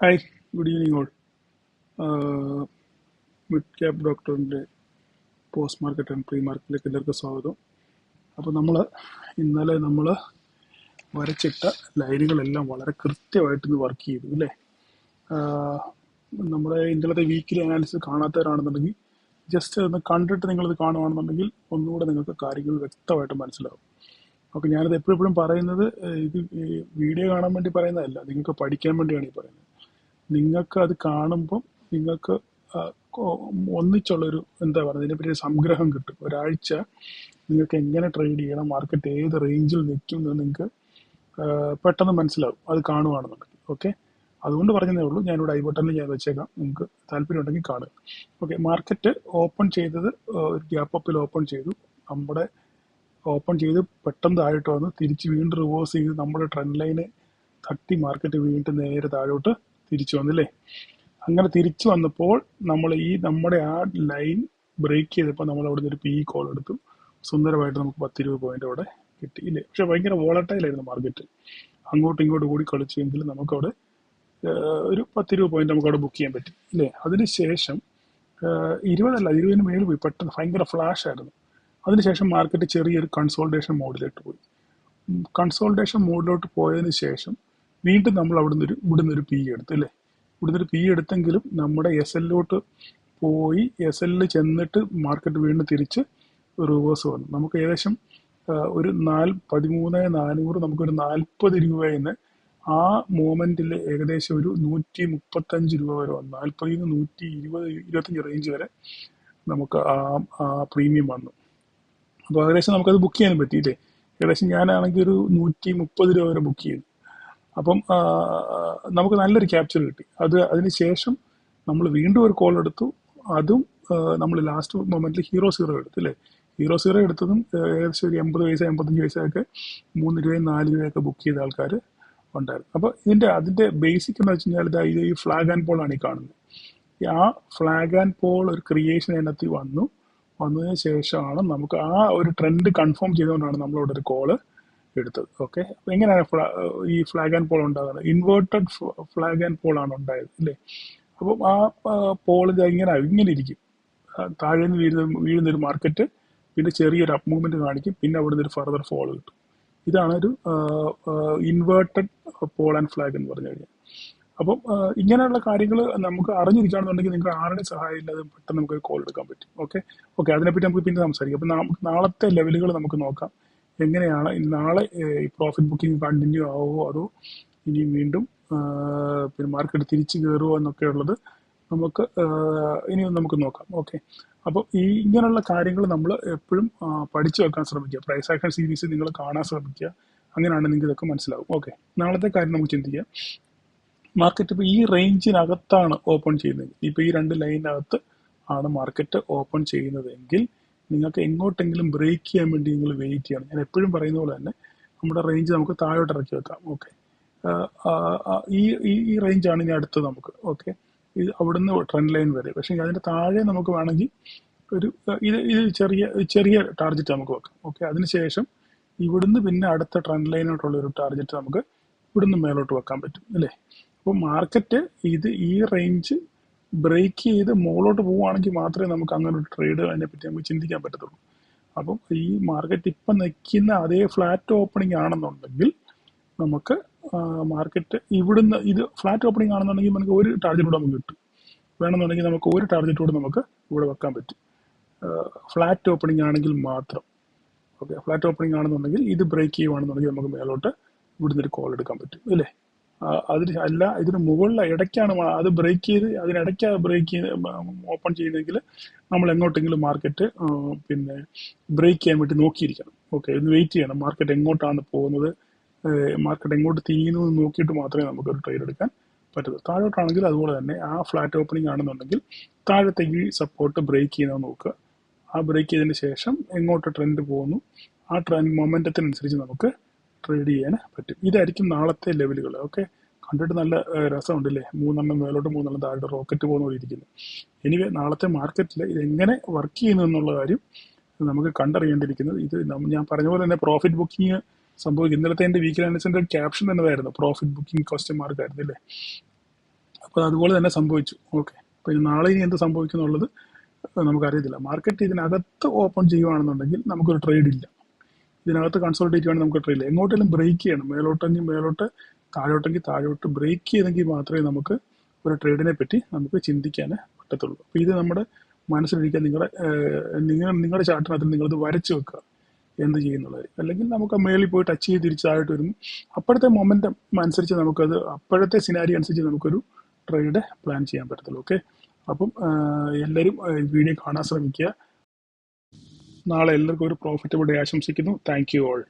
Hi, good evening all. Mid cap ഡോക്ടറിൻ്റെ post market and pre മാർക്കറ്റിലേക്ക് എല്ലാവർക്കും സ്വാഗതം. അപ്പോൾ ഇന്നലെ നമ്മൾ വരച്ചിട്ട ലൈനുകളെല്ലാം വളരെ കൃത്യമായിട്ട് ഇന്ന് വർക്ക് ചെയ്തു അല്ലേ. ആഹ് നമ്മുടെ ഇന്നലത്തെ വീക്കിലി അനാലിസിസ് കാണാത്തവരാണെന്നുണ്ടെങ്കിൽ ജസ്റ്റ് ഒന്ന് കണ്ടിട്ട് നിങ്ങളിത് കാണുകയാണെന്നുണ്ടെങ്കിൽ ഒന്നുകൂടെ നിങ്ങൾക്ക് കാര്യങ്ങൾ വ്യക്തമായിട്ട് മനസ്സിലാവും. അപ്പോൾ ഞാനിത് എപ്പോഴും പറയുന്നത് ഇത് വീഡിയോ കാണാൻ വേണ്ടി പറയുന്നതല്ല, നിങ്ങൾക്ക് പഠിക്കാൻ വേണ്ടിയാണ് ഈ പറയുന്നത്. നിങ്ങൾക്ക് അത് കാണുമ്പം നിങ്ങൾക്ക് ആ, ഒന്നിച്ചുള്ളൊരു എന്താ പറയുക, ഇതിനെപ്പറ്റി ഒരു സംഗ്രഹം കിട്ടും. ഒരാഴ്ച നിങ്ങൾക്ക് എങ്ങനെ ട്രേഡ് ചെയ്യണം, മാർക്കറ്റ് ഏത് റേഞ്ചിൽ നിൽക്കും എന്ന് നിങ്ങൾക്ക് പെട്ടെന്ന് മനസ്സിലാവും അത് കാണുകയാണെന്നുണ്ടെങ്കിൽ. ഓക്കെ, അതുകൊണ്ട് പറഞ്ഞതേ ഉള്ളൂ. ഞാനിവിടെ ഐ ബട്ടണിൽ ഞാൻ വെച്ചേക്കാം, നിങ്ങൾക്ക് താല്പര്യം ഉണ്ടെങ്കിൽ കാണുക. ഓക്കെ, മാർക്കറ്റ് ഓപ്പൺ ചെയ്തത് ഒരു ഗ്യാപ്പ് അപ്പിൽ ഓപ്പൺ ചെയ്തു. നമ്മുടെ ഓപ്പൺ ചെയ്ത് പെട്ടെന്ന് താഴോട്ട് വന്ന് തിരിച്ച് വീണ്ടും റിവേഴ്സ് ചെയ്ത് നമ്മുടെ ട്രെൻഡ് ലൈന് തട്ടി മാർക്കറ്റ് വീണ്ടും നേരെ താഴോട്ട് തിരിച്ചു വന്നില്ലേ. അങ്ങനെ തിരിച്ചു വന്നപ്പോൾ നമ്മുടെ ആ ലൈൻ ബ്രേക്ക് ചെയ്തപ്പോൾ നമ്മൾ അവിടെ നിന്ന് ഒരു പി കോൾ എടുത്തു. സുന്ദരമായിട്ട് നമുക്ക് 10-20 പോയിന്റ് അവിടെ കിട്ടി ഇല്ലേ. പക്ഷെ ഭയങ്കര വോളട്ടൈലായിരുന്നു മാർക്കറ്റ്, അങ്ങോട്ടും ഇങ്ങോട്ടും കൂടി കളിച്ചെങ്കിലും നമുക്കവിടെ ഒരു 10-20 പോയിന്റ് നമുക്ക് അവിടെ ബുക്ക് ചെയ്യാൻ പറ്റി ഇല്ലേ. അതിനുശേഷം 20 മേൽ പോയി, പെട്ടെന്ന് ഭയങ്കര ഫ്ലാഷ് ആയിരുന്നു. അതിനുശേഷം മാർക്കറ്റ് ചെറിയൊരു കൺസോൾട്ടേഷൻ മോഡിലോട്ട് പോയി. കൺസോൾട്ടേഷൻ മോഡിലോട്ട് പോയതിന് ശേഷം വീണ്ടും നമ്മൾ ഇവിടുന്ന് ഒരു പി എടുത്തു അല്ലേ. ഇവിടുന്ന് ഒരു പി എടുത്തെങ്കിലും നമ്മുടെ എസ് എല്ലിലോട്ട് പോയി, എസ് എല്ലിൽ ചെന്നിട്ട് മാർക്കറ്റ് വീണ്ടും തിരിച്ച് റിവേഴ്സ് വന്നു. നമുക്ക് ഏകദേശം ഒരു 13,400 നമുക്കൊരു 40 രൂപയിൽ നിന്ന് ആ മൂമെന്റിൽ ഏകദേശം ഒരു 135 രൂപ വരെ വന്നു. 40 120-25 റേഞ്ച് വരെ നമുക്ക് ആ പ്രീമിയം വന്നു. അപ്പോൾ ഏകദേശം നമുക്കത് ബുക്ക് ചെയ്യാനും പറ്റിയില്ലേ. ഏകദേശം ഞാനാണെങ്കിൽ ഒരു 130 രൂപ വരെ ബുക്ക് ചെയ്തു. അപ്പം നമുക്ക് നല്ലൊരു ക്യാപ്ചർ കിട്ടി. അതിന് ശേഷം നമ്മൾ വീണ്ടും ഒരു കോൾ എടുത്തു. അതും നമ്മൾ ലാസ്റ്റ് മൊമെന്റിൽ ഹീറോ സീറോ എടുത്തു അല്ലേ. ഹീറോ സീറോ എടുത്തതും ഏകദേശം ഒരു 80 പൈസ 85 പൈസയൊക്കെ 3 രൂപയും 4 രൂപയൊക്കെ ബുക്ക് ചെയ്ത ആൾക്കാർ ഉണ്ടായിരുന്നു. അപ്പോൾ അതിന്റെ ബേസിക് എന്ന് വെച്ച് കഴിഞ്ഞാൽ ഇത് ഈ ഫ്ലാഗ് ആൻഡ് പോൾ ആണ് ഈ കാണുന്നത്. ആ ഫ്ലാഗ് ആൻഡ് പോൾ ഒരു ക്രിയേഷൻ അതിനകത്ത് വന്നതിന് ശേഷമാണ് നമുക്ക് ആ ഒരു ട്രെൻഡ് കൺഫേം ചെയ്തുകൊണ്ടാണ് നമ്മളവിടെ ഒരു കോള് എടുത്തത്. ഓക്കെ, അപ്പൊ എങ്ങനെയാണ് ഈ ഫ്ലാഗ് ആൻഡ് പോൾ ഉണ്ടാകുന്നത്? ഇൻവേർട്ടഡ് ഫ്ലാഗ് ആൻഡ് പോൾ ആണ് ഉണ്ടായത് അല്ലേ. അപ്പം ആ പോൾ ഇങ്ങനെ ഇരിക്കും. താഴെ നിന്ന് വീഴുന്നൊരു മാർക്കറ്റ്, പിന്നെ ചെറിയൊരു അപ്പ് മൂവ്മെന്റ് കാണിക്കും, പിന്നെ അവിടെ നിന്ന് ഒരു ഫർദർ ഫോൾ കിട്ടും. ഇതാണ് ഒരു ഇൻവേർട്ടഡ് പോൾ ആൻഡ് ഫ്ലാഗ് എന്ന് പറഞ്ഞു കഴിഞ്ഞാൽ. അപ്പം ഇങ്ങനെയുള്ള കാര്യങ്ങൾ നമുക്ക് അറിഞ്ഞിരിക്കുകയാണെന്നുണ്ടെങ്കിൽ നിങ്ങൾക്ക് ആരുടെ സഹായം ഇല്ലാതെ പെട്ടെന്ന് നമുക്ക് കോൾ എടുക്കാൻ പറ്റും. ഓക്കെ, അതിനെപ്പറ്റി നമുക്ക് പിന്നെ സംസാരിക്കാം. അപ്പം നമുക്ക് നാളത്തെ ലെവലുകൾ നമുക്ക് നോക്കാം. എങ്ങനെയാണ് നാളെ ഈ പ്രോഫിറ്റ് ബുക്കിംഗ് കണ്ടിന്യൂ ആവുമോ അതോ ഇനി വീണ്ടും പിന്നെ മാർക്കറ്റ് തിരിച്ചു കയറുമോ എന്നൊക്കെ ഉള്ളത് നമുക്ക് ഇനിയും നമുക്ക് നോക്കാം. ഓക്കെ, അപ്പോൾ ഇങ്ങനെയുള്ള കാര്യങ്ങൾ നമ്മൾ എപ്പോഴും പഠിച്ചു വെക്കാൻ ശ്രമിക്കുക. പ്രൈസ് ആക്ഷൻ സീരീസ് നിങ്ങൾ കാണാൻ ശ്രമിക്കുക. അങ്ങനെയാണ് നിങ്ങൾക്ക് ഇതൊക്കെ മനസ്സിലാവും. ഓക്കെ, നാളത്തെ കാര്യം നമുക്ക് ചിന്തിക്കാം. മാർക്കറ്റ് ഇപ്പോൾ ഈ റേഞ്ചിനകത്താണ് ഓപ്പൺ ചെയ്യുന്നത്. ഇപ്പോൾ ഈ 2 ലൈനകത്ത് ആണ് മാർക്കറ്റ് ഓപ്പൺ ചെയ്യുന്നതെങ്കിൽ നിങ്ങൾക്ക് എങ്ങോട്ടെങ്കിലും ബ്രേക്ക് ചെയ്യാൻ വേണ്ടി നിങ്ങൾ വെയിറ്റ് ചെയ്യണം. ഞാൻ എപ്പോഴും പറയുന്ന പോലെ തന്നെ നമ്മുടെ റേഞ്ച് നമുക്ക് താഴോട്ട് ഇറക്കി വെക്കാം. ഓക്കെ, ഈ റേഞ്ചാണ് ഇനി അടുത്തത് നമുക്ക്. ഓക്കെ, ഇത് അവിടുന്ന് ട്രെൻഡ് ലൈൻ വരെ. പക്ഷേ അതിൻ്റെ താഴെ നമുക്ക് വേണമെങ്കിൽ ഒരു ഇത് ചെറിയ ടാർഗറ്റ് നമുക്ക് വെക്കാം. ഓക്കെ, അതിനുശേഷം ഇവിടുന്ന് പിന്നെ അടുത്ത ട്രെൻഡ് ലൈനോട്ടുള്ള ഒരു ടാർഗറ്റ് നമുക്ക് ഇവിടുന്ന് മേലോട്ട് വെക്കാൻ പറ്റും അല്ലേ. അപ്പോൾ മാർക്കറ്റ് ഈ റേഞ്ച് ബ്രേക്ക് ചെയ്ത് മുകളിലോട്ട് പോവുകയാണെങ്കിൽ മാത്രമേ നമുക്ക് അങ്ങനെ ഒരു ട്രേഡ് അതിനെപ്പറ്റി നമുക്ക് ചിന്തിക്കാൻ പറ്റത്തുള്ളൂ. അപ്പം ഈ മാർക്കറ്റ് ഇപ്പം നിൽക്കുന്ന അതേ ഫ്ലാറ്റ് ഓപ്പണിംഗ് ആണെന്നുണ്ടെങ്കിൽ നമുക്ക് മാർക്കറ്റ് ഇവിടുന്ന് ഇത് ഫ്ലാറ്റ് ഓപ്പണിംഗ് ആണെന്നുണ്ടെങ്കിൽ നമുക്ക് ഒരു ടാർഗറ്റ് കൂടെ നമുക്ക് കിട്ടും. വേണമെന്നുണ്ടെങ്കിൽ നമുക്ക് ഒരു ടാർഗറ്റ് കൂടെ നമുക്ക് ഇവിടെ വെക്കാൻ പറ്റും, ഫ്ലാറ്റ് ഓപ്പണിംഗ് ആണെങ്കിൽ മാത്രം. ഓക്കെ, ഫ്ലാറ്റ് ഓപ്പണിംഗ് ആണെന്നുണ്ടെങ്കിൽ ഇത് ബ്രേക്ക് ചെയ്യുവാണെന്നുണ്ടെങ്കിൽ നമുക്ക് മേലോട്ട് ഇവിടുന്ന് ഒരു കോൾ എടുക്കാൻ പറ്റും അല്ലേ. ഇതിന് മുകളിൽ ഇടയ്ക്കാണ് അത് ബ്രേക്ക് ചെയ്ത് അതിനിടയ്ക്കാണ് ബ്രേക്ക് ചെയ്ത് ഓപ്പൺ ചെയ്യുന്നതെങ്കിൽ നമ്മൾ എങ്ങോട്ടെങ്കിലും മാർക്കറ്റ് പിന്നെ ബ്രേക്ക് ചെയ്യാൻ വേണ്ടി നോക്കിയിരിക്കണം. ഓക്കെ, ഒന്ന് വെയിറ്റ് ചെയ്യണം. മാർക്കറ്റ് എങ്ങോട്ടാണ് പോകുന്നത്, മാർക്കറ്റ് എങ്ങോട്ട് തിരിയുന്നു എന്ന് നോക്കിയിട്ട് മാത്രമേ നമുക്കൊരു ട്രേഡ് എടുക്കാൻ പറ്റത്തുള്ളൂ. താഴോട്ടാണെങ്കിൽ അതുപോലെ തന്നെ ആ ഫ്ലാറ്റ് ഓപ്പണിംഗ് ആണെന്നുണ്ടെങ്കിൽ താഴത്തെ ഈ സപ്പോർട്ട് ബ്രേക്ക് ചെയ്യുന്നത് നോക്കുക. ആ ബ്രേക്ക് ചെയ്തതിന് ശേഷം എങ്ങോട്ട് ട്രെൻഡ് പോകുന്നു ആ ട്രെൻഡ് മൊമെന്റത്തിനനുസരിച്ച് നമുക്ക് ട്രേഡ് ചെയ്യാൻ പറ്റും. ഇതായിരിക്കും നാളത്തെ ലെവലുകൾ. ഓക്കെ, കണ്ടിട്ട് നല്ല രസമുണ്ടല്ലേ, 3 മേലോട്ട് 3 താഴോട്ട് റോക്കറ്റ് പോകുന്ന പോലെ ഇരിക്കുന്നു. എനിവേ നാളത്തെ മാർക്കറ്റിൽ ഇതെങ്ങനെ വർക്ക് ചെയ്യുന്നു എന്നുള്ള കാര്യം നമുക്ക് കണ്ടറിയേണ്ടിയിരിക്കുന്നത്. ഇത് ഞാൻ പറഞ്ഞ പോലെ തന്നെ പ്രോഫിറ്റ് ബുക്കിംഗ് സംഭവിക്കും. ഇന്നലത്തെ എൻ്റെ വീക്കിലി അനാലിസിന്റെ ക്യാപ്ഷൻ എന്നതായിരുന്നു പ്രോഫിറ്റ് ബുക്കിംഗ് ക്വസ്റ്റ്യൻ മാർക്ക് ആയിരുന്നു അല്ലേ. അപ്പോൾ അതുപോലെ തന്നെ സംഭവിച്ചു. ഓക്കെ, അപ്പോൾ ഇനി നാളെ ഇനി എന്ത് സംഭവിക്കും എന്നുള്ളത് നമുക്കറിയത്തില്ല. മാർക്കറ്റ് ഇതിനകത്ത് ഓപ്പൺ ചെയ്യുവാണെന്നുണ്ടെങ്കിൽ നമുക്കൊരു ട്രേഡ് ഇല്ല. ഇതിനകത്ത് കൺസോൾട്ടേറ്റ് ചെയ്യുകയാണെങ്കിൽ നമുക്ക് ട്രേഡ് ഇല്ല. എങ്ങോട്ടെങ്കിലും ബ്രേക്ക് ചെയ്യണം, മേലോട്ടെങ്കിൽ മേലോട്ട്, താഴോട്ടെങ്കിൽ താഴോട്ട് ബ്രേക്ക് ചെയ്തെങ്കിൽ മാത്രമേ നമുക്ക് ഒരു ട്രേഡിനെ പറ്റി നമുക്ക് ചിന്തിക്കാൻ പറ്റത്തുള്ളൂ. അപ്പോൾ ഇത് നമ്മുടെ മനസ്സിലിരിക്കാൻ നിങ്ങളുടെ ചാർട്ടിനകത്ത് നിങ്ങളിത് വരച്ച് വെക്കുക എന്ത് ചെയ്യുന്നുള്ളത്. അല്ലെങ്കിൽ നമുക്ക് മേളിൽ പോയി ടച്ച് ചെയ്ത് തിരിച്ചായിട്ട് വരും. അപ്പോഴത്തെ മൊമെൻറ്റം അനുസരിച്ച് നമുക്കത്, അപ്പോഴത്തെ സിനാരി അനുസരിച്ച് നമുക്കൊരു ട്രേഡ് പ്ലാൻ ചെയ്യാൻ പറ്റത്തുള്ളൂ. ഓക്കെ, അപ്പം എല്ലാവരും വീഡിയോ കാണാൻ ശ്രമിക്കുക. നാളെ എല്ലാവർക്കും ഒരു പ്രോഫിറ്റബിൾ ഡേ ആശംസിക്കുന്നു. Thank you all.